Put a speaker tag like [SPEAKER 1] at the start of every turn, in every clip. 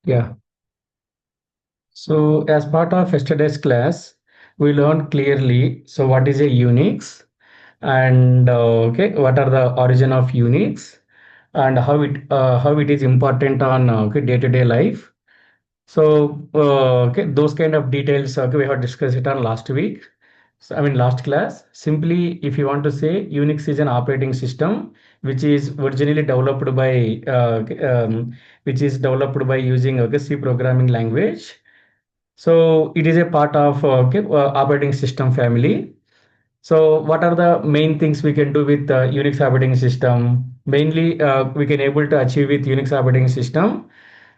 [SPEAKER 1] Yeah. So as part of yesterday's class, we learned clearly. So what is a Unix, and what are the origin of Unix, and how it is important on day-to-day life. So those kind of details we have discussed it on last week. So, I mean, last class. Simply, if you want to say, Unix is an operating system which is originally developed by which is developed by using C programming language. So it is a part of operating system family. So what are the main things we can do with Unix operating system? Mainly, we can able to achieve with Unix operating system.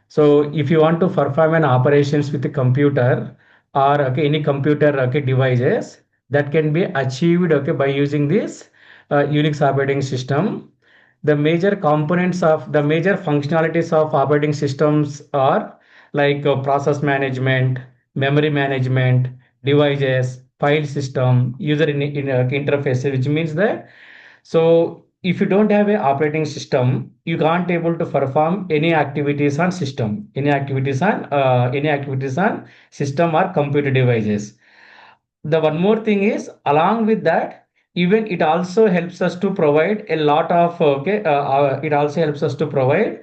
[SPEAKER 1] So if you want to perform an operations with a computer or any computer devices, that can be achieved by using this Unix operating system. The major components of the major functionalities of operating systems are like process management, memory management, devices, file system, interfaces, which means that so if you don't have a operating system, you can't able to perform any activities on system, any activities on system or computer devices. The one more thing is along with that, even it also helps us to provide a lot of it also helps us to provide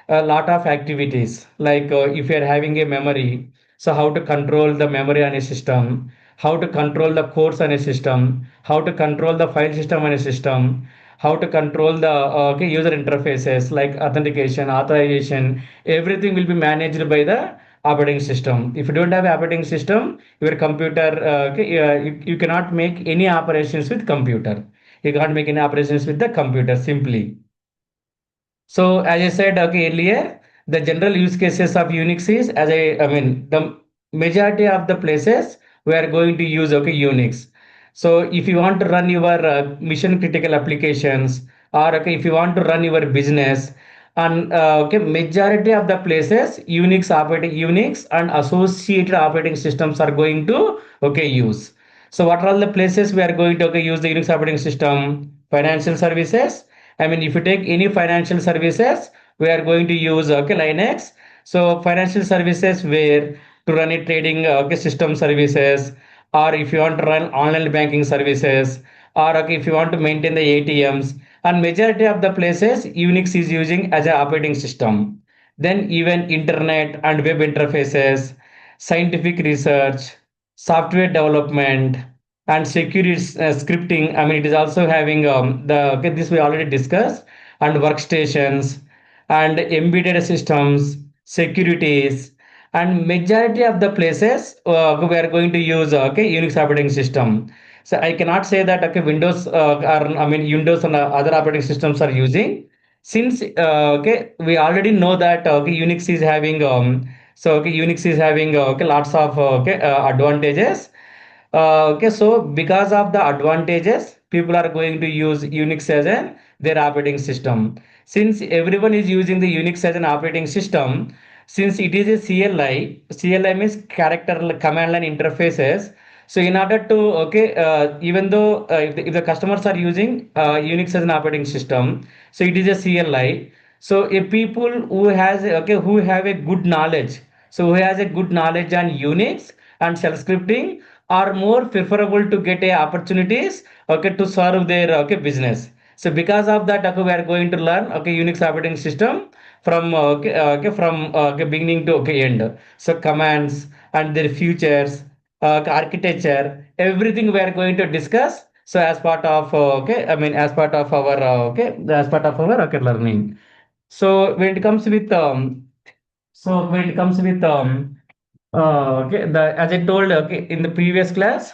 [SPEAKER 1] a lot of activities like if you are having a memory, so how to control the memory on a system, how to control the cores on a system, how to control the file system on a system, how to control the user interfaces like authentication, authorization, everything will be managed by the operating system. If you don't have operating system, your computer you cannot make any operations with computer. You can't make any operations with the computer simply. So as I said earlier, the general use cases of Unix is I mean the majority of the places we are going to use Unix. So if you want to run your mission critical applications or if you want to run your business and majority of the places Unix and associated operating systems are going to use. So what are all the places we are going to use the Unix operating system? Financial services. I mean, if you take any financial services, we are going to use Linux. So financial services where to run a trading system services, or if you want to run online banking services, or if you want to maintain the ATMs, and majority of the places Unix is using as an operating system. Then even internet and web interfaces, scientific research, software development, and security scripting. I mean, it is also having this we already discussed, and workstations and embedded systems, securities, and majority of the places we are going to use Unix operating system. So I cannot say that Windows Windows and other operating systems are using, since we already know that Unix is having Unix is having lots of advantages. So because of the advantages, people are going to use Unix as an their operating system. Since everyone is using the Unix as an operating system, since it is a CLI means character command line interfaces. So in order to even though if the customers are using Unix as an operating system, so it is a CLI. So if people who has who have a good knowledge, so who has a good knowledge on Unix and shell scripting are more preferable to get a opportunities to serve their business. So because of that we are going to learn Unix operating system from from beginning to end. So commands and their features, architecture, everything we are going to discuss. So as part of as part of our as part of our learning. So when it comes with when it comes with as I told in the previous class,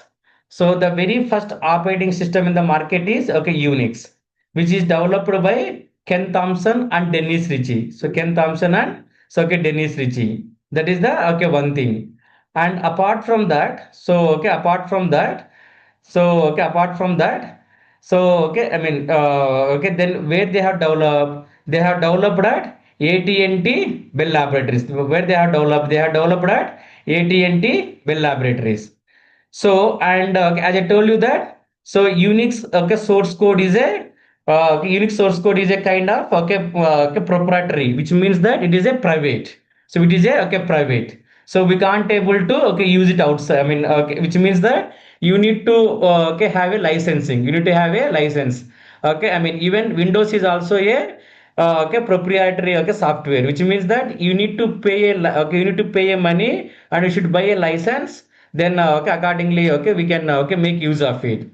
[SPEAKER 1] so the very first operating system in the market is Unix, which is developed by Ken Thompson and Dennis Ritchie. So Ken Thompson and Dennis Ritchie. That is the one thing. And apart from that, apart from that, then where they have developed at AT&T Bell Laboratories. Where they have developed at AT&T Bell Laboratories. So, and as I told you that, so Unix source code is a kind of proprietary, which means that it is a private. So it is a okay private. So we can't able to okay use it outside. I mean, okay, which means that you need to okay have a licensing. You need to have a license. Okay, I mean even Windows is also a okay proprietary okay software, which means that you need to pay okay you need to pay a money and you should buy a license. Then okay accordingly okay we can okay make use of it.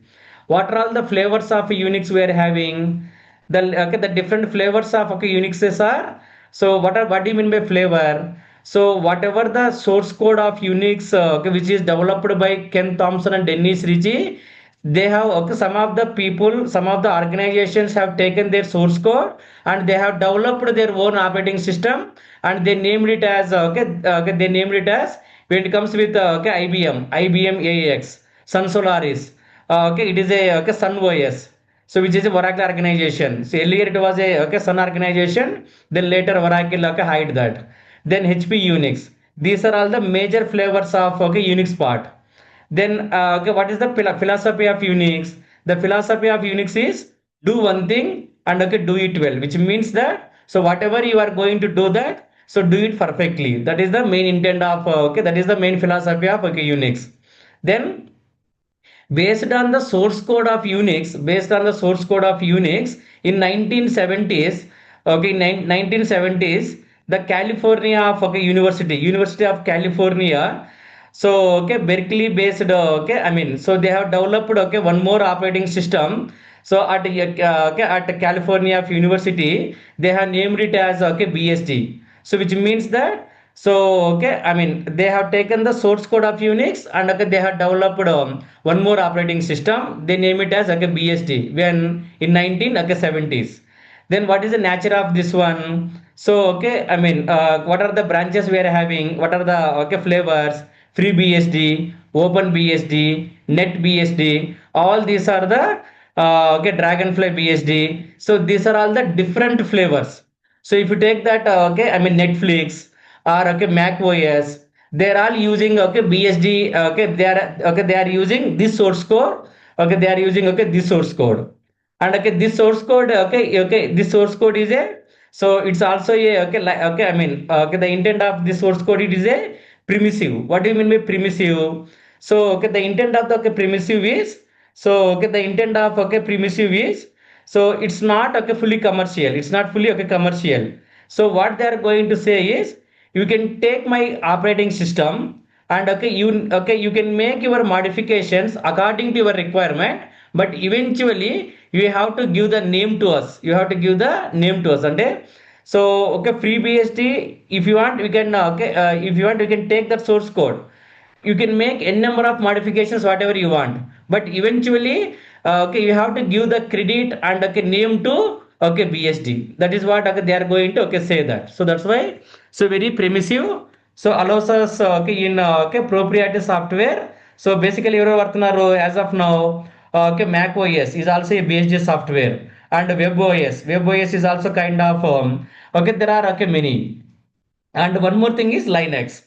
[SPEAKER 1] What are all the flavors of Unix we are having? The okay the different flavors of okay Unixes are. So what do you mean by flavor? So whatever the source code of Unix okay, which is developed by Ken Thompson and Dennis Ritchie, they have okay some of the people, some of the organizations have taken their source code and they have developed their own operating system and they named it as okay they named it as when it comes with okay IBM AX Sun Solaris. Okay, it is a okay Sun OS. So which is a Oracle organization. So earlier it was a okay Sun organization. Then later Oracle okay hide that. Then HP Unix. These are all the major flavors of okay Unix part. Then okay, what is the philosophy of Unix? The philosophy of Unix is do one thing and okay do it well, which means that so whatever you are going to do that, so do it perfectly. That is the main intent of okay that is the main philosophy of okay Unix. Then based on the source code of Unix in 1970s, okay, 1970s, the California of okay, University of California. So okay, Berkeley based okay, I mean, so they have developed okay one more operating system. So at okay, at California of University, they have named it as okay BSD. So which means that so okay, I mean they have taken the source code of Unix and okay, they have developed one more operating system. They name it as okay BSD when in 19 okay 70s. Then what is the nature of this one? So okay, I mean what are the branches we are having? What are the okay flavors? Free BSD, Open BSD, Net BSD. All these are the okay Dragonfly BSD. So these are all the different flavors. So if you take that, okay, I mean Netflix or okay Mac OS, they're all using okay BSD. They are using this source code. Okay, they are using okay this source code, and okay this source code. Okay, this source code is a so it's also a okay okay. I mean okay the intent of this source code it is a permissive. What do you mean by permissive? So okay the intent of the okay permissive is so okay the intent of okay permissive is so it's not okay fully commercial, it's not fully okay commercial. So what they are going to say is you can take my operating system and okay you can make your modifications according to your requirement, but eventually you have to give the name to us, you have to give the name to us and so okay FreeBSD if you want we can if you want we can take that source code, you can make n number of modifications whatever you want, but eventually okay you have to give the credit and okay name to okay BSD. That is what okay they are going to okay say that. So that's why so very permissive, so allows us okay in okay proprietary software. So basically ఎవరు వాడుతున్నారు as of now okay Mac OS is also a BSD software and web OS is also kind of okay there are okay many. And one more thing is Linux.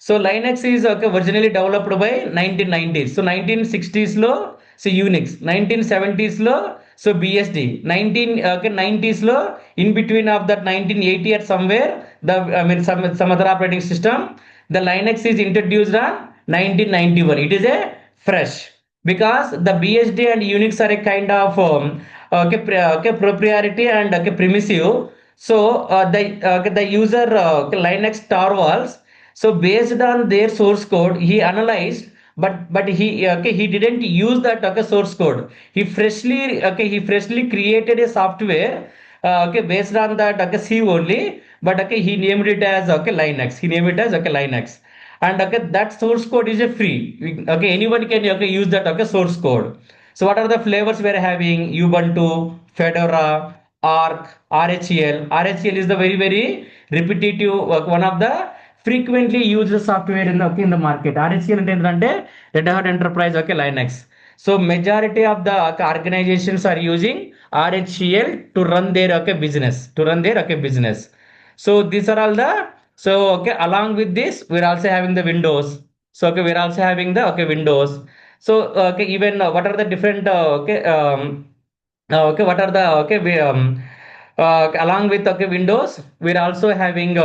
[SPEAKER 1] So Linux is okay, originally developed by 1990s. So 1960s lo so Unix, 1970s lo so BSD, 1990s lo in between of that 1980 or somewhere the I mean some other operating system. The Linux is introduced on 1991. It is a fresh because the BSD and Unix are a kind of proprietary and okay, primitive. So the user Linux Torvalds. So based on their source code, he analyzed, but he okay he didn't use that okay source code. He freshly created a software okay based on that okay C only, but okay he named it as okay Linux. He named it as okay Linux, and okay that source code is a free. Okay anyone can okay use that okay source code. So what are the flavors we are having? Ubuntu, Fedora, Arc, RHEL. RHEL is the very repetitive one of the frequently used software in the okay, in the market. RHEL అంటే Red Hat Enterprise okay Linux. So majority of the okay, organizations are using RHEL to run their okay business, So these are all the so okay along with this we're also having the Windows. So okay we're also having the okay Windows. So okay even what are the different okay what are the okay we along with okay Windows we're also having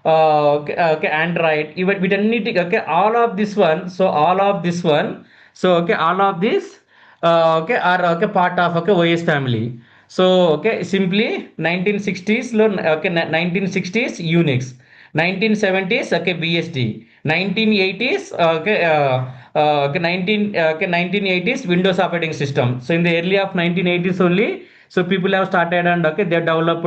[SPEAKER 1] Okay, Android, even we don't need to, okay, all of this one. So all of this one. So okay, all of this okay are okay part of okay OS family. So okay, simply 1960s lo okay 1960s Unix, 1970s okay BSD, 1980s okay okay 1980s Windows operating system. So in the early of 1980s only, so people have started and okay they developed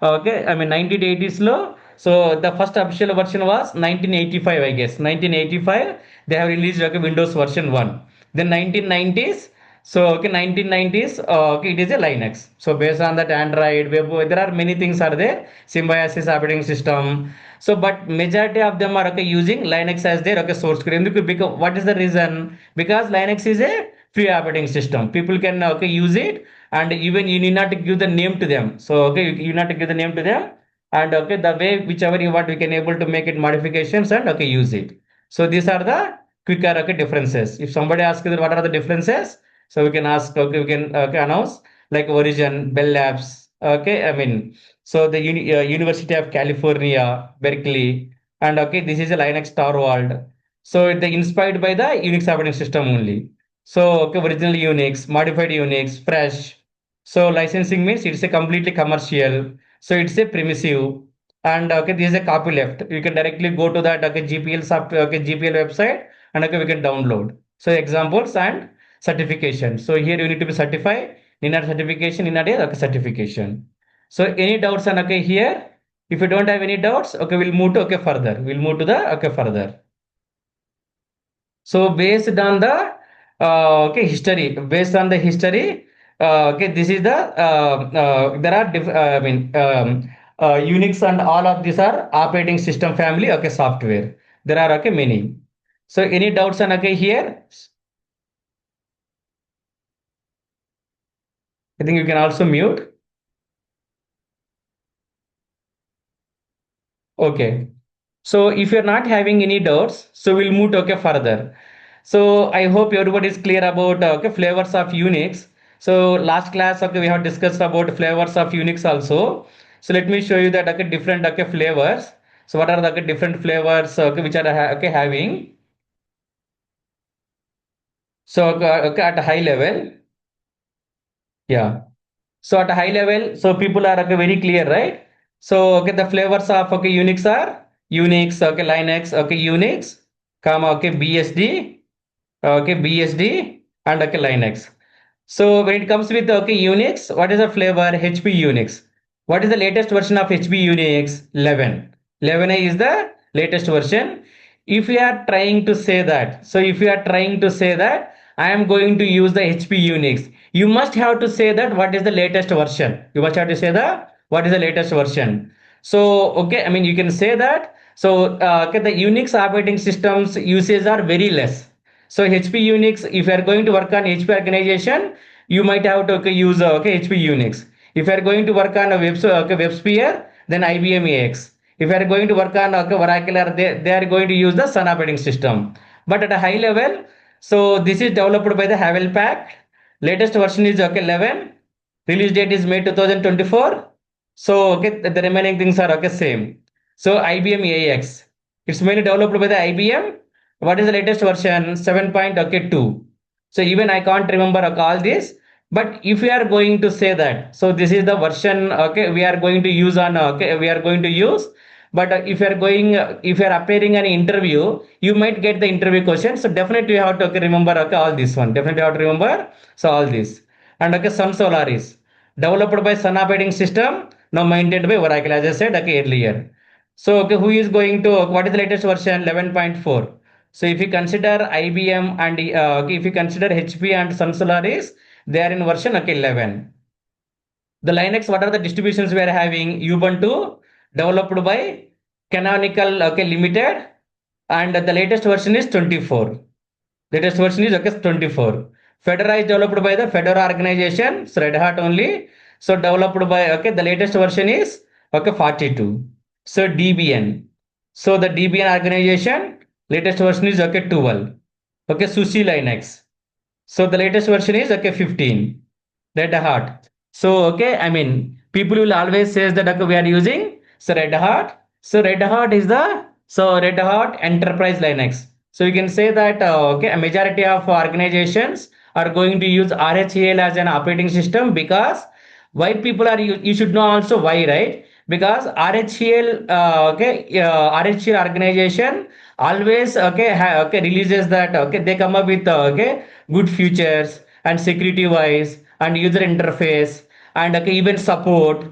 [SPEAKER 1] okay, I mean 1980s low. So the first official version was 1985, I guess. 1985 they have released okay Windows version 1. Then 1990s, so okay 1990s okay it is a Linux. So based on that Android web, there are many things are there. Symbiosis operating system. So but majority of them are okay using Linux as their okay source code. Because what is the reason? Because Linux is a free operating system. People can okay use it, and even you need not to give the name to them. So okay you need not to give the name to them, and okay the way whichever you want we can able to make it modifications and okay use it. So these are the quicker okay differences. If somebody asks you what are the differences, so we can ask okay we can okay, announce like origin Bell Labs, okay, I mean, so the University of California Berkeley, and okay this is a Linux Star World. So they inspired by the Unix operating system only. So okay original Unix, modified Unix, fresh. So licensing means it's a completely commercial, so it's a permissive, and okay, this is a copy left. You can directly go to that okay GPL software, okay GPL website, and okay we can download. So examples and certification. So here you need to be certified. In our certification, in a okay certification. So any doubts on okay here? If you don't have any doubts, okay we'll move to okay further. We'll move to the okay further. So based on the okay history, based on the history, okay this is the there are I mean Unix and all of these are operating system family okay software. There are okay many. So any doubts on okay here? I think you can also mute. Okay. So if you're not having any doubts, so we'll move to okay further. So I hope everybody is clear about okay flavors of Unix. So last class okay we have discussed about flavors of Unix also. So let me show you that okay different okay flavors. So what are the okay, different flavors okay which are okay having? So okay at a high level, yeah. So at a high level, so people are okay, very clear, right? So okay, the flavors of okay Unix are Unix, okay Linux, okay Unix, comma okay BSD, okay BSD, and okay Linux. So when it comes with okay Unix, what is the flavor? HP Unix. What is the latest version of HP Unix? 11. 11 is the latest version. If you are trying to say that, so if you are trying to say that I am going to use the HP Unix, you must have to say that what is the latest version. You must have to say the what is the latest version. So okay, I mean you can say that. So okay, the Unix operating systems uses are very less. So HP Unix, if you are going to work on HP organization, you might have to okay, use okay, HP Unix. If you are going to work on a okay, WebSphere, then IBM AX. If you are going to work on okay, Oracle, they are going to use the Sun operating system. But at a high level, so this is developed by the Havel Pack. Latest version is okay 11. Release date is May 2024. So okay, the remaining things are okay same. So IBM AX. It's mainly developed by the IBM. What is the latest version? 7.2. So even I can't remember all this. But if we are going to say that, so this is the version okay we are going to use on okay we are going to use. But if you are going if you are appearing an interview, you might get the interview question. So definitely you have to okay, remember okay all this one. Definitely you have to remember so all this. And okay Sun Solaris developed by Sun operating system, now maintained by Oracle as I said okay earlier. So okay, who is going to what is the latest version? 11.4. So if you consider IBM and okay, if you consider HP and Sun Solaris, they are in version okay 11. The Linux, what are the distributions we are having? Ubuntu, developed by Canonical okay, Limited, and the latest version is 24. Latest version is okay 24. Fedora is developed by the Fedora organization, so Red Hat only. So developed by okay, the latest version is okay 42. So Debian. So the Debian organization, latest version is okay 12. Okay, SUSE Linux. So the latest version is okay 15. Red Hat. So okay, I mean people will always says that okay, we are using so Red Hat. So Red Hat Enterprise Linux. So you can say that okay, a majority of organizations are going to use RHEL as an operating system because why people are you should know also why, right? Because RHEL RHEL organization always releases that okay, they come up with okay, good features and security wise and user interface and okay, even support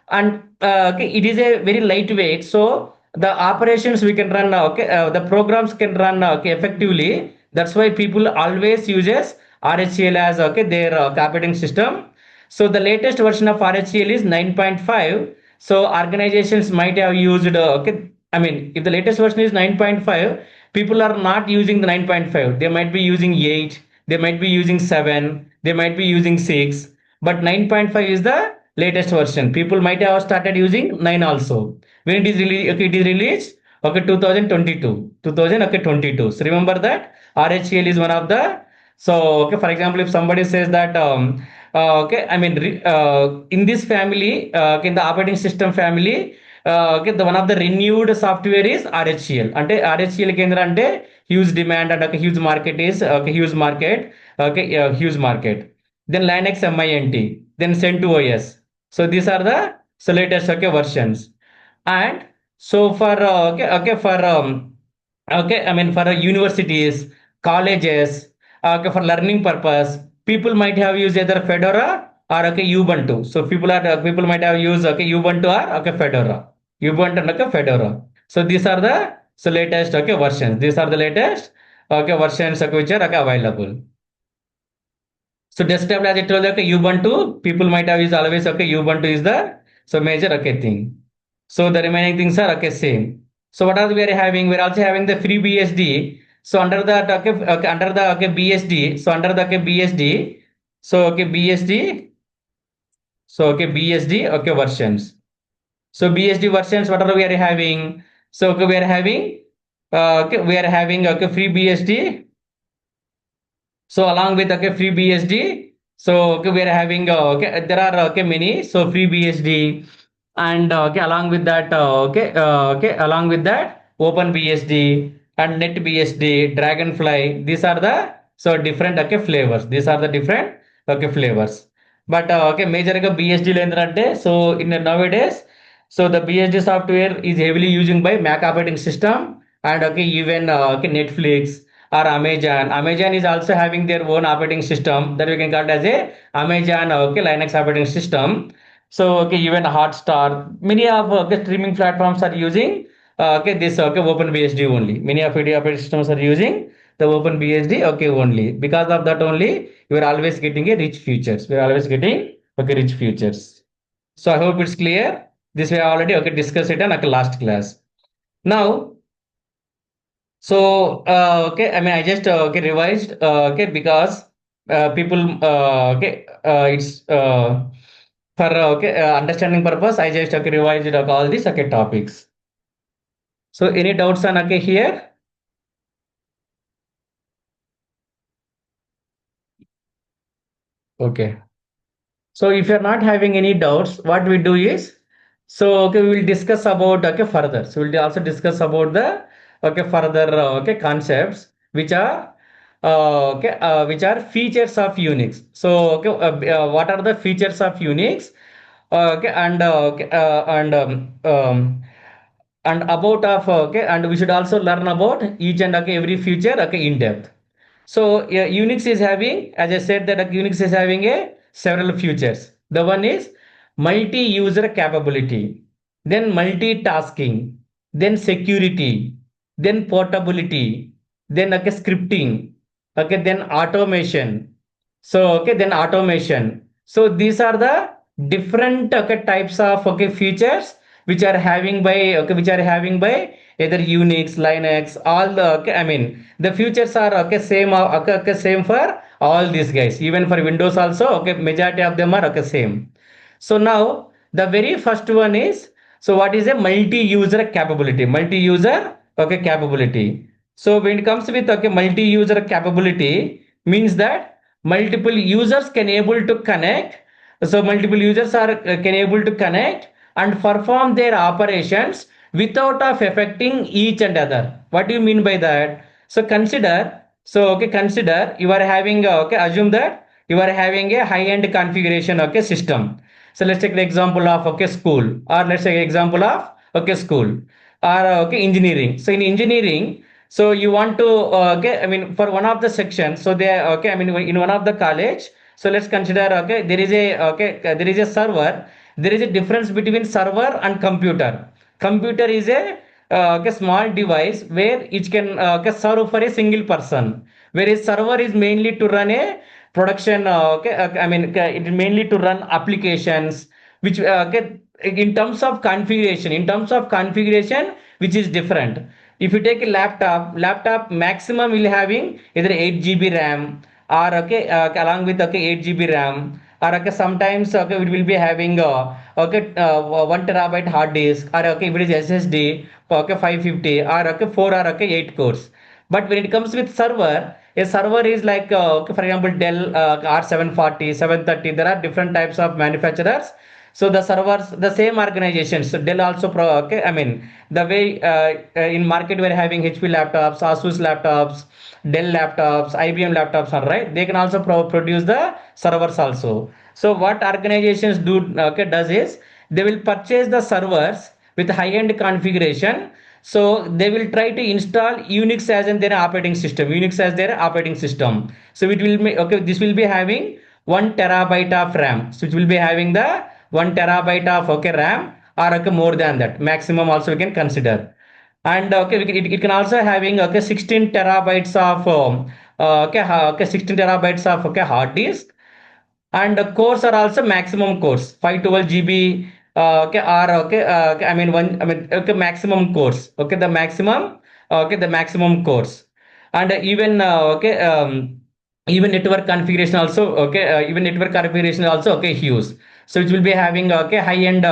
[SPEAKER 1] and okay, it is a very lightweight, so the operations we can run the programs can run okay, effectively. That's why people always uses RHCL as okay, their operating system. So the latest version of RHCL is 9.5. So organizations might have used okay, I mean, if the latest version is 9.5, people are not using the 9.5. They might be using 8, they might be using 7, they might be using 6, but 9.5 is the latest version. People might have started using 9 also. When it is released, okay, it is released, okay, 2022, 2000, okay, 22. So remember that RHCL is one of the, so okay, for example, if somebody says that, okay, I mean, in this family, in the operating system family, okay, the one of the renewed software is RHCL. Ante RHCL కేంద్ర అంటే huge demand and okay, huge market is okay, huge market, okay, huge market. Then Linux MINT, then CentOS. So these are the so latest okay versions. And so for for okay, I mean for universities, colleges, okay, for learning purpose, people might have used either Fedora or okay, Ubuntu. So people might have used okay, Ubuntu or okay, Fedora. Ubuntu and okay, Fedora. So these are the so latest okay versions. These are the latest okay versions okay, which are okay, available. So desktop as I told you, okay, Ubuntu, people might have used always okay, Ubuntu is the so major okay thing. So the remaining things are okay, same. So what are we are having? We're also having the free BSD. So under the okay, okay under the okay BSD, so under the okay BSD, so okay BSD, so okay BSD okay versions. So BSD versions, what are we are having? So okay, we are having okay, we are having okay free BSD. So along with okay free BSD, so okay, we are having okay, there are okay many so free BSD, and okay, along with that along with that Open BSD and Net BSD, Dragonfly. These are the so different okay flavors. These are the different okay flavors. But okay, major BSD lendrate. So in nowadays, so the BSD software is heavily using by Mac operating system and okay even okay Netflix or Amazon. Amazon is also having their own operating system that we can call it as a Amazon okay Linux operating system. So okay, even Hotstar, many of okay, streaming platforms are using okay this okay OpenBSD only. Many of video operating systems are using the OpenBSD okay only. Because of that only, you are always getting a rich features. We are always getting okay rich features. So I hope it's clear. This we have already okay discussed it in okay, last class. Now so, okay, I mean, I just okay revised okay because people it's for okay understanding purpose. I just okay revised all these okay topics. So, any doubts on okay here? Okay. So if you're not having any doubts, what we do is, so okay, we will discuss about okay further. So we'll also discuss about the okay further okay concepts which are features of Unix. So okay, what are the features of Unix? Okay, and about of okay, and we should also learn about each and okay every feature okay in depth. So yeah, Unix is having, as I said, that Unix is having a several features. The one is multi-user capability, then multitasking, then security, then portability, then okay, scripting, okay, then automation. So okay, then automation. So these are the different okay, types of okay features which are having by either Unix, Linux, all the okay, I mean the features are okay same okay, same for all these guys. Even for Windows also okay, majority of them are okay same. So now the very first one is, so what is a multi-user capability? Multi-user okay capability. So when it comes with okay multi-user capability means that multiple users can able to connect. So multiple users are can able to connect and perform their operations without of affecting each and other. What do you mean by that? So consider you are having assume that you are having a high end configuration system. So let's take the example of school, or let's take example of school, or engineering. So in engineering, so you want to I mean for one of the sections, so they I mean in one of the college, so let's consider there is a server. There is a difference between server and computer. Computer is a small device where it can serve for a single person, whereas server is mainly to run a production I mean it is mainly to run applications which in terms of configuration which is different. If you take a laptop maximum will having either 8 GB RAM, or along with 8 GB RAM, or sometimes it will be having 1 TB hard disk, or if it is SSD 550, or 4 or 8 cores. But when it comes with server, a server is like for example Dell R740, 730. There are different types of manufacturers. So the servers, the same organizations. So Dell also I mean the way in market we're having HP laptops, Asus laptops, Dell laptops, IBM laptops are right. They can also produce the servers also. So what organizations does is they will purchase the servers with high-end configuration. So they will try to install Unix as in their operating system. Unix as their operating system. So it will be this will be having 1 TB of RAM. So it will be having the 1 TB of RAM, or more than that. Maximum also we can consider. And it can also having 16 terabytes of 16 terabytes of hard disk. And the cores are also maximum cores 512 GB or I mean one I mean maximum cores, the maximum cores. And even network configuration also huge. So it will be having high end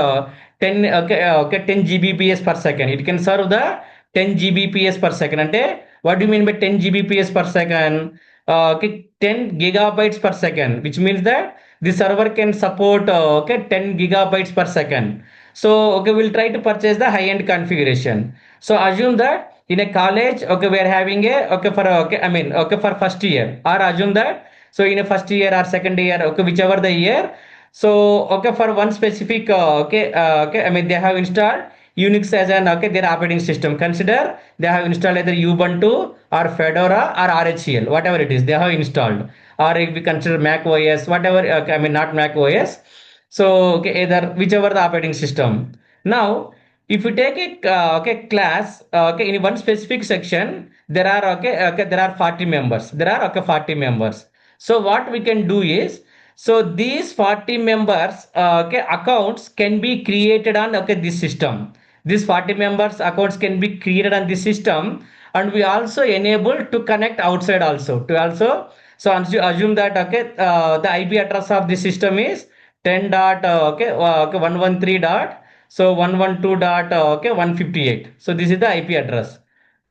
[SPEAKER 1] 10 Gbps per second. It can serve the 10 Gbps per second. And what do you mean by 10 Gbps per second? 10 gigabytes per second, which means that the server can support 10 gigabytes per second. So we'll try to purchase the high end configuration. So assume that in a college, we are having a for first year, or assume that so in a first year or second year, whichever the year. So for one specific I mean they have installed Unix as an their operating system. Consider they have installed either Ubuntu or Fedora or RHEL, whatever it is they have installed. Or if we consider Mac OS, whatever I mean not Mac OS. So either whichever the operating system. Now if you take a class in one specific section, there are there are 40 members. There are 40 members. So what we can do is, so these 40 members accounts can be created on this system. These 40 members accounts can be created on this system, and we also enable to connect outside also to also. So assume that the IP address of the system is 10 dot 113 dot so 112 dot 158. So this is the IP address.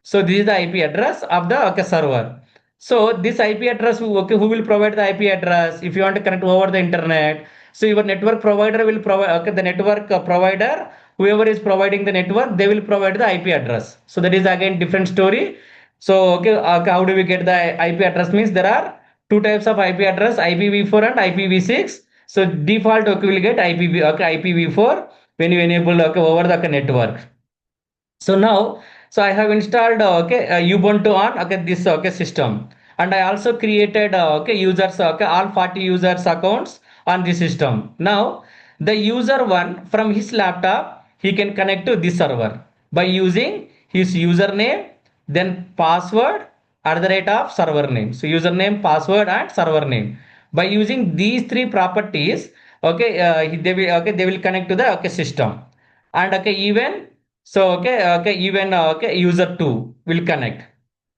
[SPEAKER 1] So this is the IP address of the server. So this IP address, who will provide the IP address? If you want to connect over the internet, so your network provider will provide the network provider, whoever is providing the network, they will provide the IP address. So that is again different story. So how do we get the IP address? Means there are two types of IP address: IPv4 and IPv6. So default we will get IPv4 when you enable over the network. So now, so I have installed Ubuntu on this system, and I also created users all 40 users accounts on the system. Now the user one from his laptop, he can connect to this server by using his username, then password at the rate of server name. So username, password, and server name. By using these three properties, they will connect to the system. And even so even user 2 will connect.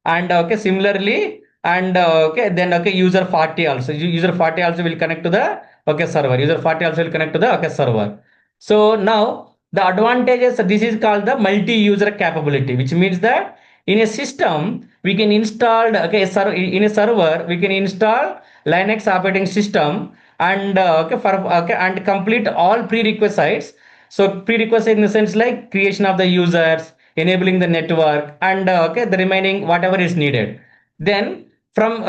[SPEAKER 1] And similarly, and then user 40 also, user 40 also will connect to the server. User 40 also will connect to the server. So now the advantages, this is called the multi-user capability, which means that in a system we can install in a server we can install Linux operating system, and and complete all prerequisites. So prerequisite in the sense like creation of the users, enabling the network, and okay, the remaining whatever is needed. Then from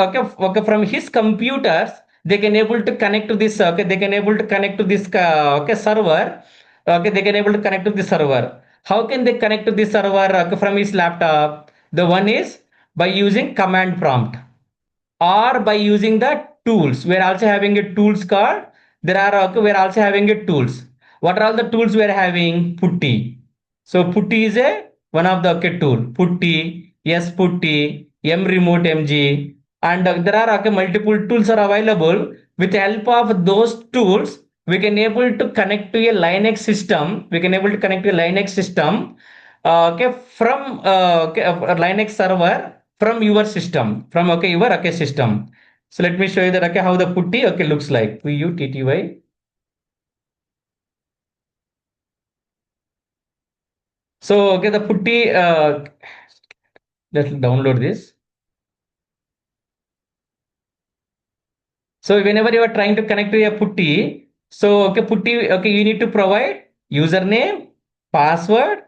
[SPEAKER 1] from his computers, they can able to connect to this. Okay, they can able to connect to this server. Okay, they can able to connect to the server. How can they connect to the server from his laptop? The one is by using command prompt or by using the tools. We're also having a tools card. There are okay, we're also having a tools. What are all the tools we're having? Putty. So putty is a one of the okay tool. Putty, yes putty, M remote MG, and there are okay, multiple tools are available. With the help of those tools, we can able to connect to a Linux system. We can able to connect to a Linux system. Okay, from a Linux server from your system, from okay your okay system. So let me show you that okay how the putty okay looks like. Putty. So okay the putty. Let's download this. So whenever you are trying to connect to a putty, so okay putty okay you need to provide username, password,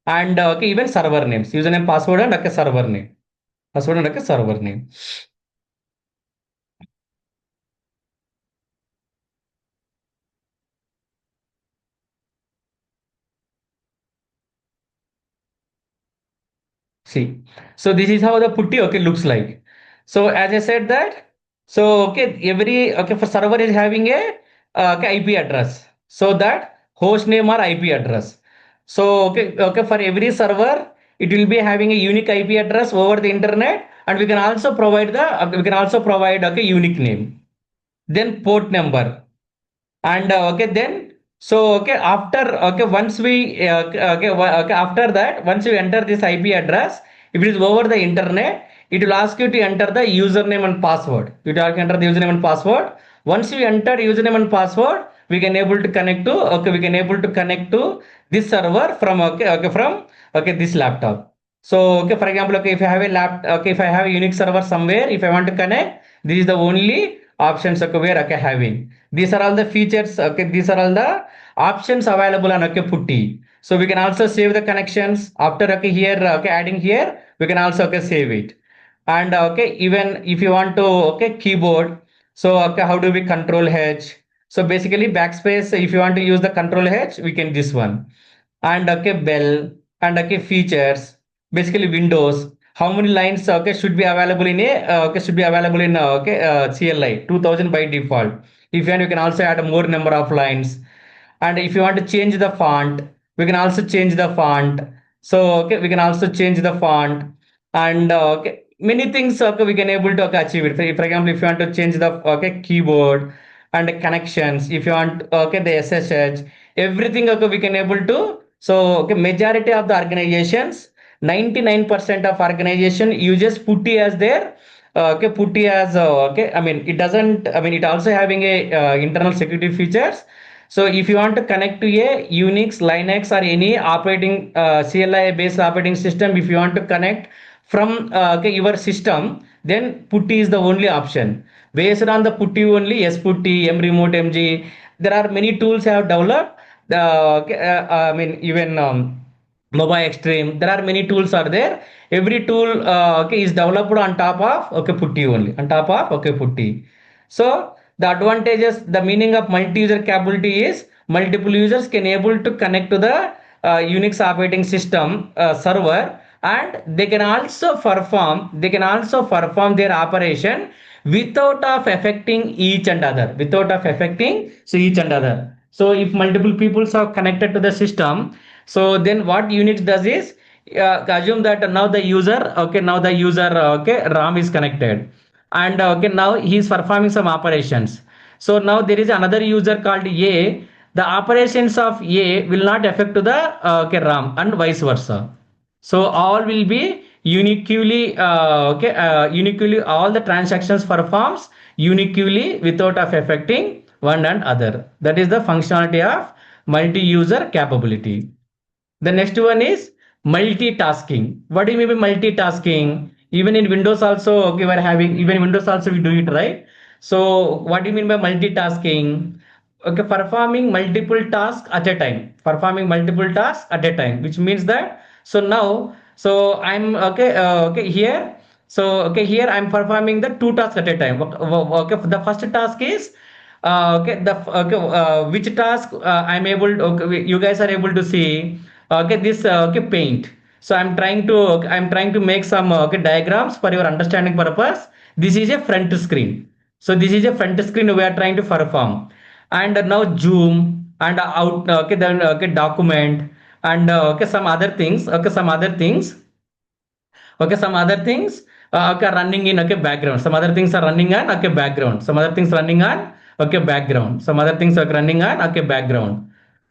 [SPEAKER 1] and okay even server names. Username, password, and okay server name. Password and okay server name. See, so this is how the putty okay looks like. So as I said that, so okay, every okay for server is having a okay, IP address. So that host name or IP address. So okay for every server, it will be having a unique IP address over the internet, and we can also provide the we can also provide okay unique name. Then port number. And okay then so okay after okay once we okay after that once you enter this IP address, if it is over the internet, it will ask you to enter the username and password. You have to enter the username and password. Once you enter username and password, we can able to connect to okay we can able to connect to this server from okay from okay this laptop. So okay for example okay if I have a okay if I have a Unix server somewhere, if I want to connect, this is the only options okay where okay having. These are all the features. Okay, these are all the options available on okay putty. So we can also save the connections after okay here okay adding here. We can also okay save it. And okay even if you want to okay keyboard. So okay how do we control H? So basically backspace. If you want to use the control H, we can this one. And okay bell and okay features. Basically Windows. How many lines okay should be available in a okay should be available in okay CLI 2000 by default. If you want, you can also add more number of lines. And if you want to change the font, we can also change the font. So okay we can also change the font. And okay many things okay we can able to okay, achieve it. For example, if you want to change the okay keyboard and the connections, if you want okay the SSH, everything okay we can able to. So okay majority of the organizations, 99% of organization uses putty as their okay putty as okay I mean it doesn't I mean it also having a internal security features. So if you want to connect to a Unix, Linux, or any operating CLI based operating system, if you want to connect from okay, your system, then putty is the only option. Based on the putty only, yes putty, M remote MG. There are many tools have developed. Okay, I mean even mobile extreme. There are many tools are there. Every tool okay is developed on top of okay putty only. On top of okay putty. So the advantages, the meaning of multi-user capability is multiple users can able to connect to the Unix operating system server, and they can also perform their operation without of affecting each and other, without of affecting so each and other. So if multiple people are connected to the system, so then what Unix does is assume that now the user okay now the user okay RAM is connected, and okay now he is performing some operations. So now there is another user called A. The operations of A will not affect to the okay RAM and vice versa. So all will be uniquely uniquely all the transactions performs uniquely without of affecting one and other. That is the functionality of multi-user capability. The next one is multitasking. What do you mean by multitasking? Even in Windows also, okay, we're having even in Windows also we do it, right? So what do you mean by multitasking? okay, performing multiple tasks at a time, performing multiple tasks at a time, which means that, so now, so I'm okay, okay, here, so okay, here I'm performing the two tasks at a time. Okay, the first task is okay, which task I'm able to, okay, you guys are able to see, okay, this okay, paint. So I'm trying to make some okay, diagrams for your understanding purpose. This is a front screen. So this is a front screen we are trying to perform. And now zoom and out, okay, then okay, document, and okay, some other things, okay, some other things, okay, some other things okay, running in okay, background, some other things are running on okay, background, some other things running on okay, background, some other things are running on okay, background,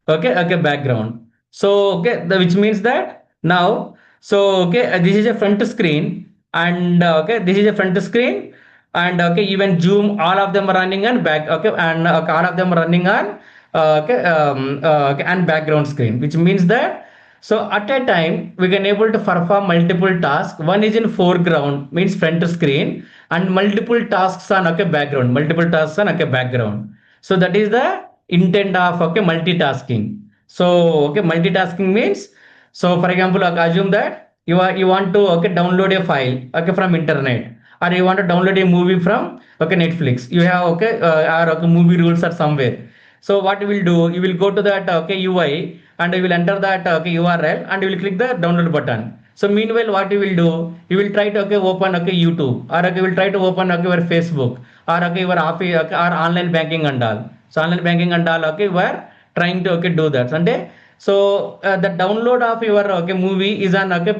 [SPEAKER 1] okay, okay, background. So okay, which means that now, so okay, this is a front screen, and okay, this is a front screen, and okay, even zoom, all of them are running on back, okay, and all of them are running on okay, okay, and background screen, which means that, so at a time we can able to perform multiple tasks. One is in foreground, means front screen, and multiple tasks on okay, background, multiple tasks on okay, background. So that is the intent of okay, multitasking. So okay, multitasking means, so for example, like, assume that you want to okay, download a file okay, from internet, or you want to download a movie from okay, Netflix. You have okay, or okay, movie rules are somewhere. So what you will do, you will go to that okay, UI, and you will enter that okay, URL, and you will click the download button. So meanwhile, what you will do, you will try to okay, open okay, YouTube, or okay, you will try to open okay, your Facebook, or okay, your office okay, or online banking and all. So online banking and all okay, you are trying to okay, do that. Sunday. So the download of your okay, movie is on okay,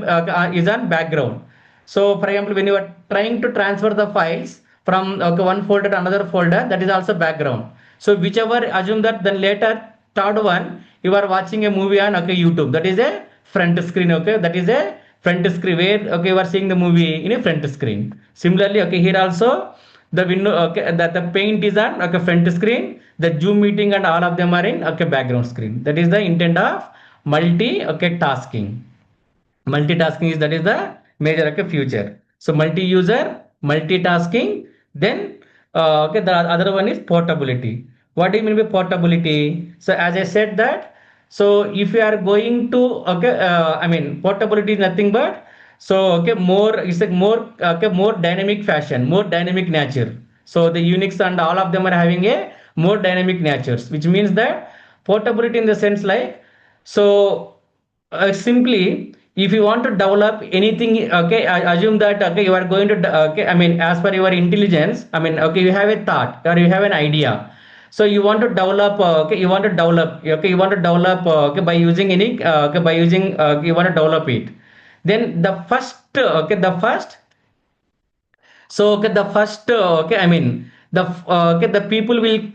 [SPEAKER 1] is on background. So for example, when you are trying to transfer the files from okay, one folder to another folder, that is also background. So whichever, assume that then later third one, you are watching a movie on okay, YouTube. That is a front screen. Okay, that is a front screen where okay, you are seeing the movie in a front screen. Similarly, okay, here also the window okay, that the paint is on okay, front screen. The Zoom meeting and all of them are in okay, background screen. That is the intent of multi okay, tasking. Multitasking is, that is the major okay, future. So multi-user, multitasking, then okay, the other one is portability. What do you mean by portability? So as I said that, so if you are going to okay, I mean, portability is nothing but, so okay, more, it's like more okay, more dynamic fashion, more dynamic nature. So the Unix and all of them are having a more dynamic natures, which means that portability in the sense like, so simply, if you want to develop anything, okay, I assume that okay, you are going to okay, I mean, as per your intelligence, I mean, okay, you have a thought or you have an idea. So you want to develop okay, you want to develop okay, you want to develop okay, by using any okay, by using you want to develop it. Then the first okay, the first, so okay, the first okay, I mean, the okay, the people will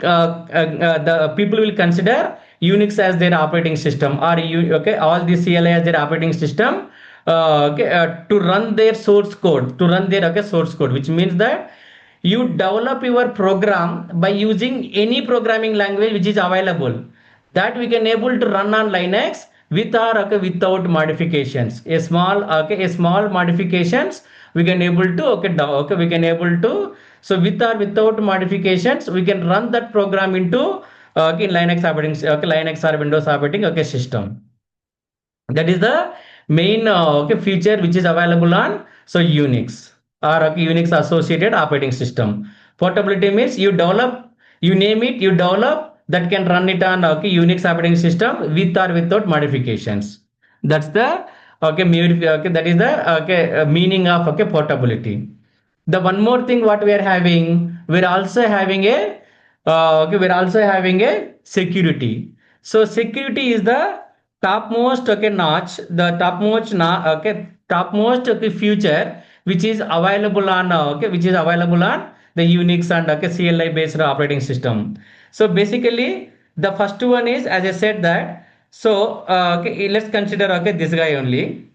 [SPEAKER 1] consider Unix as their operating system, or you okay, all the CLI as their operating system, okay, to run their source code, to run their okay, source code, which means that you develop your program by using any programming language which is available, that we can able to run on Linux with or okay, without modifications. A small okay, a small modifications we can able to okay, okay, we can able to, so with or without modifications we can run that program into okay, Linux operating okay, Linux or Windows operating okay, system. That is the main okay, feature which is available on so Unix, or okay, Unix associated operating system. Portability means you develop, you name it, you develop, that can run it on okay, Unix operating system with or without modifications. That's the okay, okay, that is the okay, meaning of okay, portability. The one more thing what we are having, we're also having a okay, we're also having a security. So security is the topmost okay, notch, the topmost okay, topmost okay, feature which is available on okay, which is available on the Unix and okay, CLI based operating system. So basically the first one is, as I said that, so okay, let's consider okay, this guy only.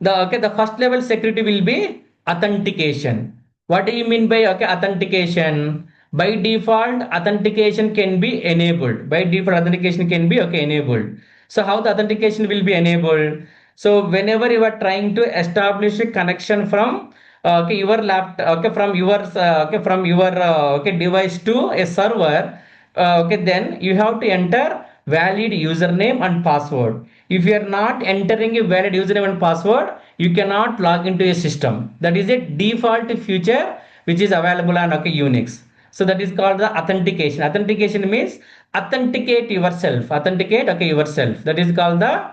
[SPEAKER 1] The okay, the first level security will be authentication. What do you mean by okay, authentication? By default, authentication can be enabled. By default, authentication can be okay, enabled. So how the authentication will be enabled? So whenever you are trying to establish a connection from okay, your laptop okay, from your okay, from your okay, device to a server, okay, then you have to enter valid username and password. If you are not entering a valid username and password, you cannot log into a system. That is a default feature which is available on, okay, Unix. So that is called the authentication. Authentication means authenticate yourself. Authenticate, okay, yourself. That is called the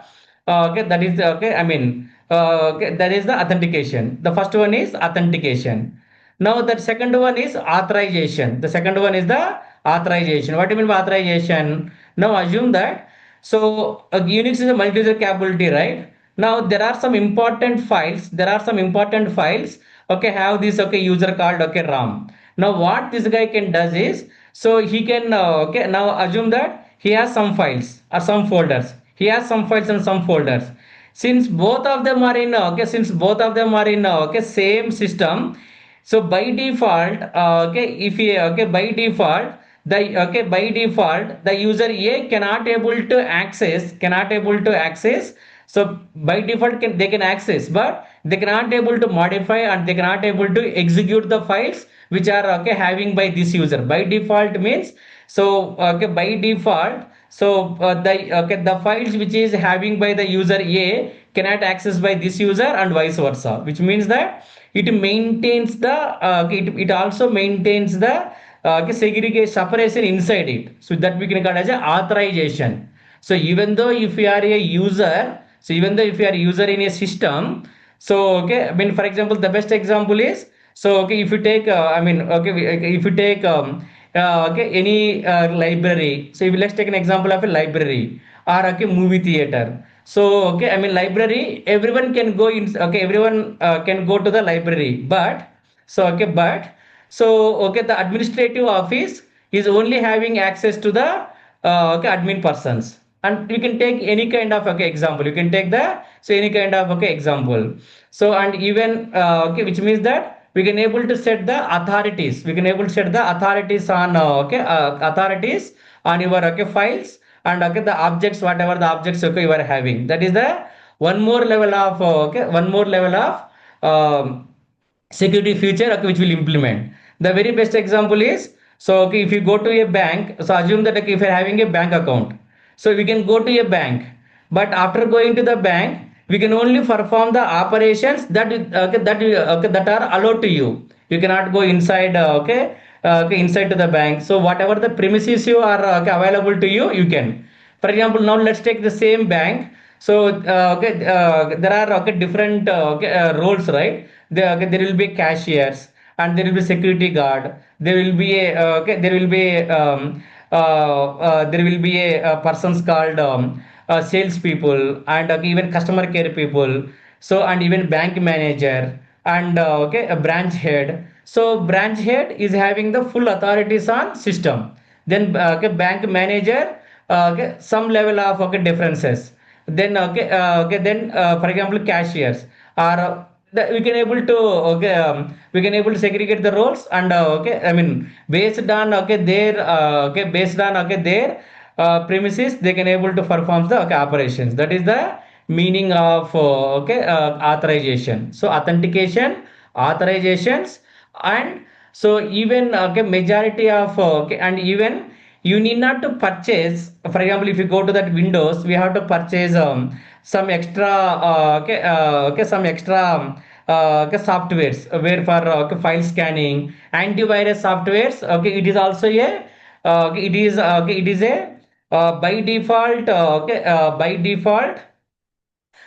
[SPEAKER 1] okay. That is okay. I mean, okay, that is the authentication. The first one is authentication. Now the second one is authorization. The second one is the authorization. What do you mean by authorization? Now assume that, so Unix is a multi-user capability, right? Now there are some important files. There are some important files. Okay, have this, okay, user called, okay, RAM. Now what this guy can does is, so he can okay, now assume that he has some files or some folders. He has some files and some folders. Since both of them are in okay, since both of them are in okay, same system, so by default, okay, if he okay, by default the user A cannot able to access. So by default they can access, but they cannot able to modify and they cannot able to execute the files which are okay having by this user. By default means, so okay, by default, so the files which is having by the user A cannot access by this user and vice versa, which means that it maintains the it also maintains the segregation separation inside it, so that we can call as a authorization. So even though if you are a user, so even though if you are a user in a system, so okay, I mean, for example, the best example is, so okay, if you take I mean, okay, if you take okay, any library. So if let's take an example of a library or okay, movie theater. So okay, I mean, library, everyone can go in, okay, everyone can go to the library, but so okay, but so okay, the administrative office is only having access to the okay, admin persons. And you can take any kind of okay example, you can take the, so any kind of okay example. So and even okay, which means that we can able to set the authorities, we can able to set the authorities on okay, authorities on your okay files, and okay, the objects, whatever the objects okay you are having. That is the one more level of okay, one more level of security feature okay, which will implement. The very best example is, so okay, if you go to a bank, so assume that okay, if you're having a bank account, so we can go to a bank, but after going to the bank, we can only perform the operations that okay, okay, that are allowed to you. You cannot go inside okay, okay, inside to the bank. So whatever the premises you are okay, available to you, you can. For example, now let's take the same bank. So okay, there are okay, different okay, roles, right? There, okay, there will be cashiers and there will be security guard. There will be a okay, there will be a persons called salespeople and even customer care people. So and even bank manager and okay, a branch head. So branch head is having the full authorities on system. Then okay, bank manager okay, some level of okay differences. Then okay, okay, then for example cashiers are we can able to okay, we can able to segregate the roles and okay, I mean, based on okay their okay, based on okay their premises, they can able to perform the okay operations. That is the meaning of okay, authorization. So authentication, authorizations, and so even okay, majority of okay, and even you need not to purchase. For example, if you go to that Windows, we have to purchase some extra okay, okay, some extra okay, softwares where for okay, file scanning, antivirus softwares. Okay, it is also a okay, it is okay, it is a by default okay, by default,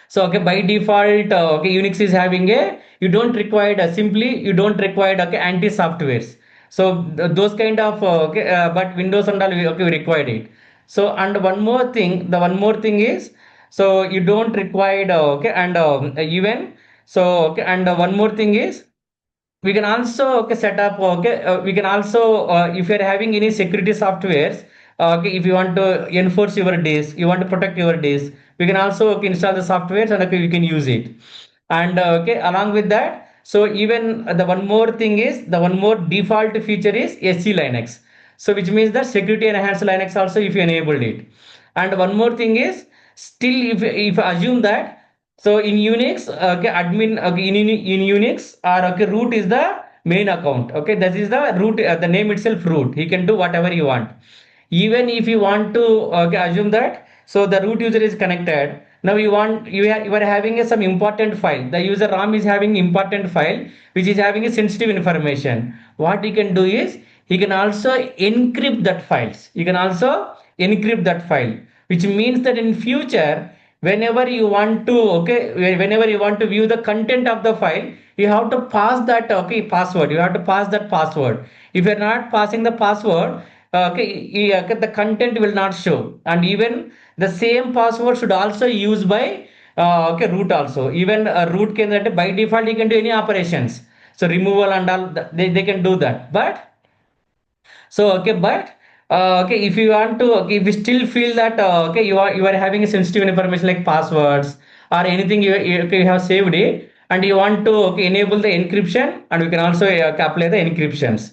[SPEAKER 1] so okay, by default, okay, Unix is having a, you don't require simply you don't require okay, anti softwares. So those kind of okay, but Windows and all okay, we required it. So and one more thing, the one more thing is, so you don't require okay, and even so okay, and one more thing is, we can also okay, set up okay, we can also if you're having any security softwares, okay, if you want to enforce your disk, you want to protect your disk, we can also okay, install the softwares and okay, you can use it. And okay, along with that, so even the one more thing is, the one more default feature is SC Linux. So which means that security enhanced Linux also if you enabled it. And one more thing is, still if assume that, so in Unix, okay, admin okay, in Unix or okay, root is the main account. Okay, that is the root. The name itself root. He can do whatever you want. Even if you want to assume that, so the root user is connected. Now you are having some important file. The user RAM is having important file which is having a sensitive information. What he can do is he can also encrypt that files. You can also encrypt that file, which means that in future, whenever you want to whenever you want to view the content of the file, you have to pass that password. You have to pass that password. If you're not passing the password, the content will not show. And even the same password should also use by root also. Even root can, that by default he can do any operations, so removal and all they can do that. But so but if you want to, if you still feel that you are having a sensitive information like passwords or anything, you have saved it, and you want to enable the encryption, and we can also apply the encryptions,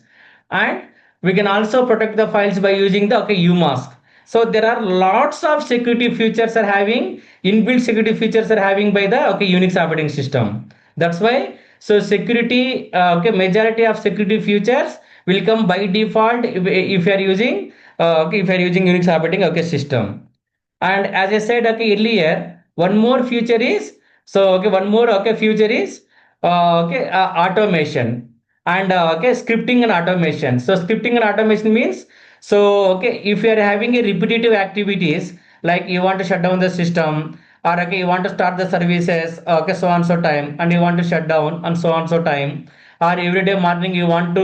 [SPEAKER 1] and we can also protect the files by using the UMask. So there are lots of security features are having, inbuilt security features are having by the Unix operating system. That's why, so security, majority of security features will come by default if you are using if you are using Unix operating system. And as I said earlier, one more feature is, one more feature is automation and scripting and automation. So scripting and automation means, so if you are having a repetitive activities, like you want to shut down the system, or you want to start the services, so on so time, and you want to shut down and so on so time, or every day morning you want to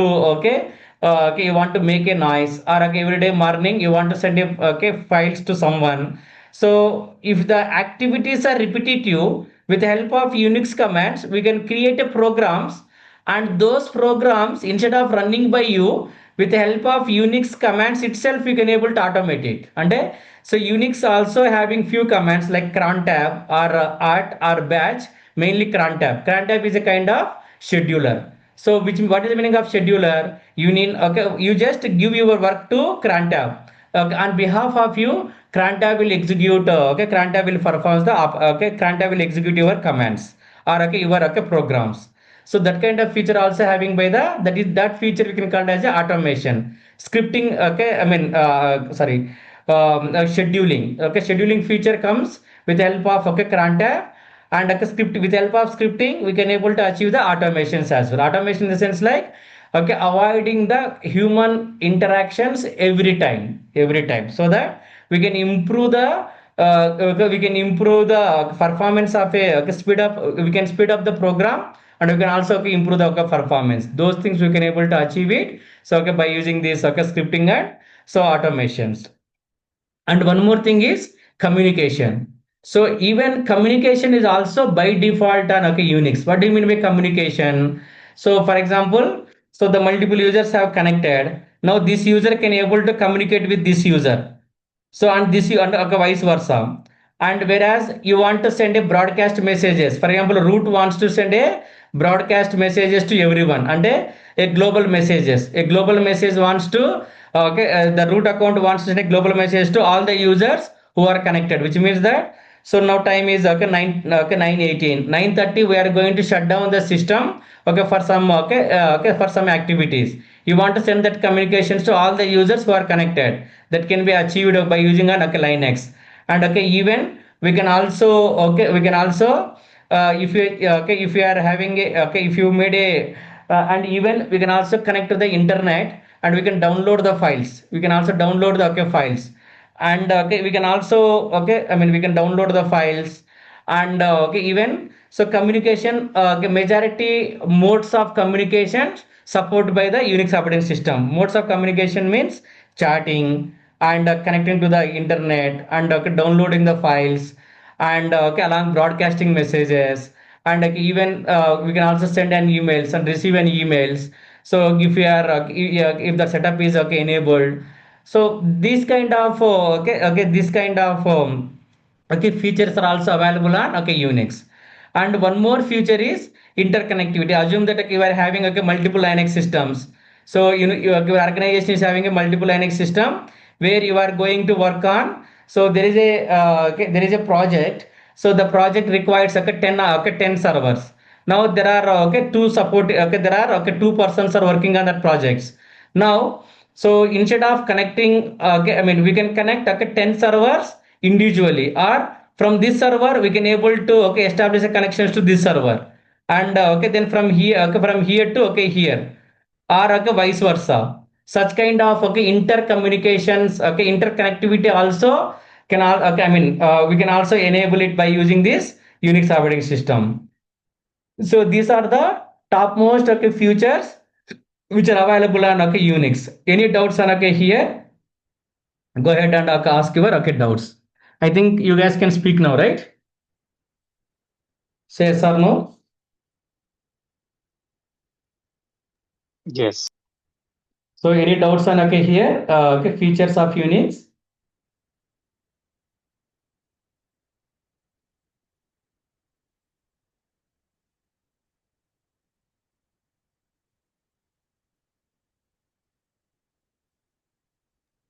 [SPEAKER 1] you want to make a noise, or every day morning you want to send a files to someone. So if the activities are repetitive, with the help of Unix commands, we can create a programs, and those programs, instead of running by you, with the help of Unix commands itself, you can able to automate it. And so Unix also having few commands like cron tab or art or batch, mainly cron tab. Cron tab is a kind of scheduler. So which, what is the meaning of scheduler? You need, you just give your work to cron tab. On behalf of you, cron tab will execute, cron tab will perform the cron tab will execute your commands, or your programs. So that kind of feature also having by the, that feature we can call as a automation. Scripting, sorry, scheduling. Scheduling feature comes with the help of cron tab, and script, with the help of scripting we can able to achieve the automations as well. Automation in the sense like avoiding the human interactions every time, so that we can improve the we can improve the performance of a speed up, we can speed up the program, and we can also improve the performance. Those things we can able to achieve it, so by using this scripting and so automations. And one more thing is communication. So even communication is also by default on Unix. What do you mean by communication? So for example, so the multiple users have connected. Now this user can able to communicate with this user, so and this you, and vice versa. And whereas you want to send a broadcast messages, for example, root wants to send a broadcast messages to everyone, and a global messages, a global message wants to the root account wants to send a global message to all the users who are connected, which means that, so now time is 9:18, 9:30 we are going to shut down the system for some for some activities. You want to send that communications to all the users who are connected. That can be achieved by using an Linux. And even we can also, we can also if you if you are having a, if you made a and even we can also connect to the internet, and we can download the files. We can also download the files. And we can also we can download the files. And even so communication, majority modes of communication supported by the Unix operating system. Modes of communication means chatting, and connecting to the internet, and downloading the files, and along broadcasting messages, and even we can also send an emails and receive an emails. So if you are if the setup is enabled, so these kind of this kind of features are also available on Unix. And one more feature is interconnectivity. Assume that you are having multiple Linux systems. So you know your organization is having a multiple Linux system where you are going to work on. So there is a there is a project. So the project requires 10 servers. Now there are two support, there are two persons are working on that projects. Now So instead of connecting, okay, I mean, we can connect okay, 10 servers individually, or from this server we can able to okay establish a connections to this server, and okay then from here to okay here, or okay vice versa. Such kind of okay intercommunications, okay interconnectivity also can all okay. I mean, we can also enable it by using this Unix operating system. So these are the topmost okay features which are available on okay Unix. Any doubts on okay here? Go ahead and okay, ask your okay doubts. I think you guys can speak now, right? Say yes or no.
[SPEAKER 2] Yes.
[SPEAKER 1] So any doubts on okay here? Okay, features of Unix.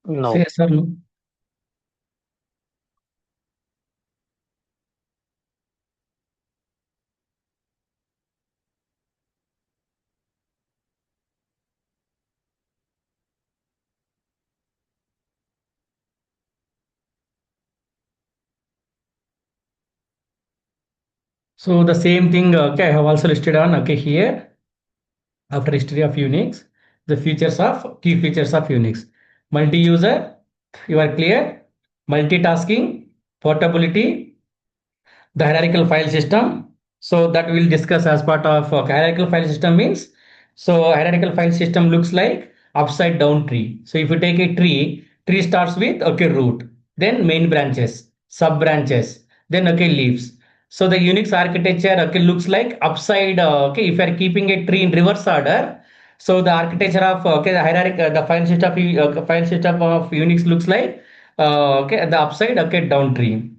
[SPEAKER 1] Say
[SPEAKER 2] No.
[SPEAKER 1] yes or no. So the same thing. Okay, I have also listed on okay here after history of Unix, the features of key features of Unix. Multi-user, you are clear. Multitasking, portability, the hierarchical file system. So that we'll discuss as part of hierarchical file system means. So hierarchical file system looks like upside down tree. So if you take a tree starts with okay root, then main branches, sub branches, then okay leaves. So the Unix architecture okay looks like upside okay if you are keeping a tree in reverse order. So the architecture of okay the hierarchy the file system of Unix looks like okay the upside okay down tree.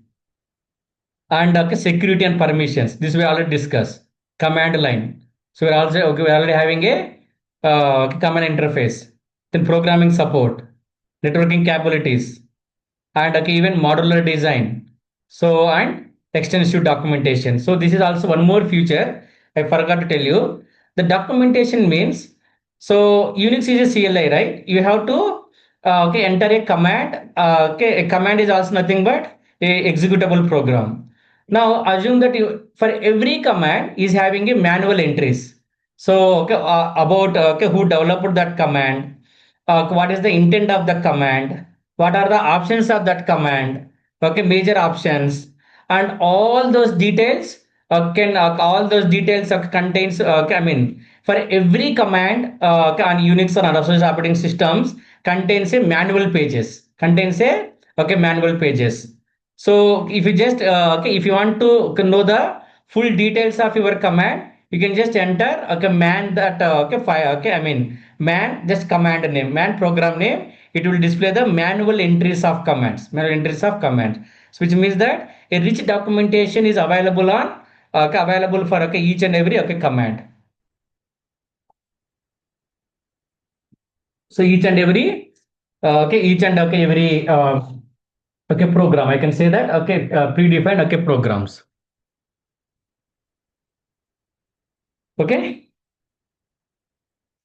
[SPEAKER 1] And okay, security and permissions. This we already discussed. Command line. So we're also okay, we're already having a command interface. Then programming support, networking capabilities, and okay, even modular design. So and extensive documentation. So this is also one more feature I forgot to tell you. The documentation means so Unix is a CLI, right? You have to okay enter a command. Okay, a command is also nothing but a executable program. Now assume that you for every command is having a manual entries. So okay, about okay who developed that command, what is the intent of the command, what are the options of that command, okay major options, and all those details can all those details contains I mean for every command on Unix or other operating systems contains a manual pages, contains a okay manual pages. So if you just okay if you want to know the full details of your command, you can just enter okay man that okay file okay I mean man just command name, man program name. It will display the manual entries of commands, manual entries of commands. So which means that a rich documentation is available on okay, available for okay each and every okay command. So each and every okay each and okay every okay program, I can say that okay predefined okay programs. Okay.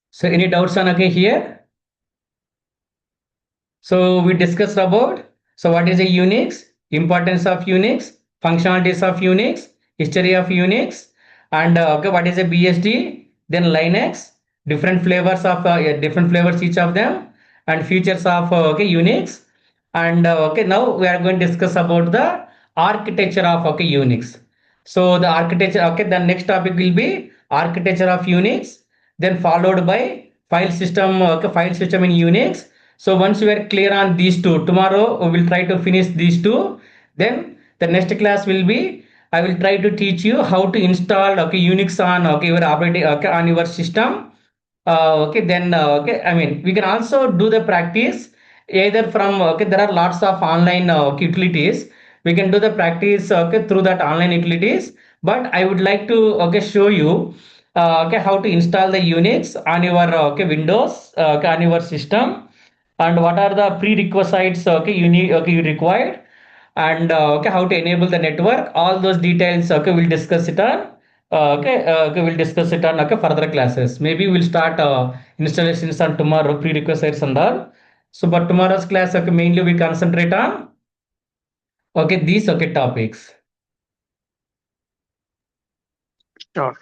[SPEAKER 1] So any doubts on okay here? So we discussed about so what is a Unix, importance of Unix, functionalities of Unix, history of Unix, and okay, what is a BSD, then Linux, different flavors of yeah, different flavors each of them, and features of okay Unix, and okay now we are going to discuss about the architecture of okay Unix. So the architecture okay the next topic will be architecture of Unix, then followed by file system okay file system in Unix. So once we are clear on these two, tomorrow we will try to finish these two. Then the next class will be I will try to teach you how to install okay Unix on okay your operating okay on your system. Okay then okay I mean we can also do the practice either from okay there are lots of online utilities. We can do the practice okay through that online utilities. But I would like to okay show you okay how to install the Unix on your okay Windows okay, on your system, and what are the prerequisites okay you need okay you required, and okay how to enable the network, all those details okay we'll discuss it on Okay, we'll discuss it on okay further classes. Maybe we'll start installations on tomorrow, prerequisites and all. So, but tomorrow's class, okay, mainly we concentrate on okay these okay topics.
[SPEAKER 2] Sure.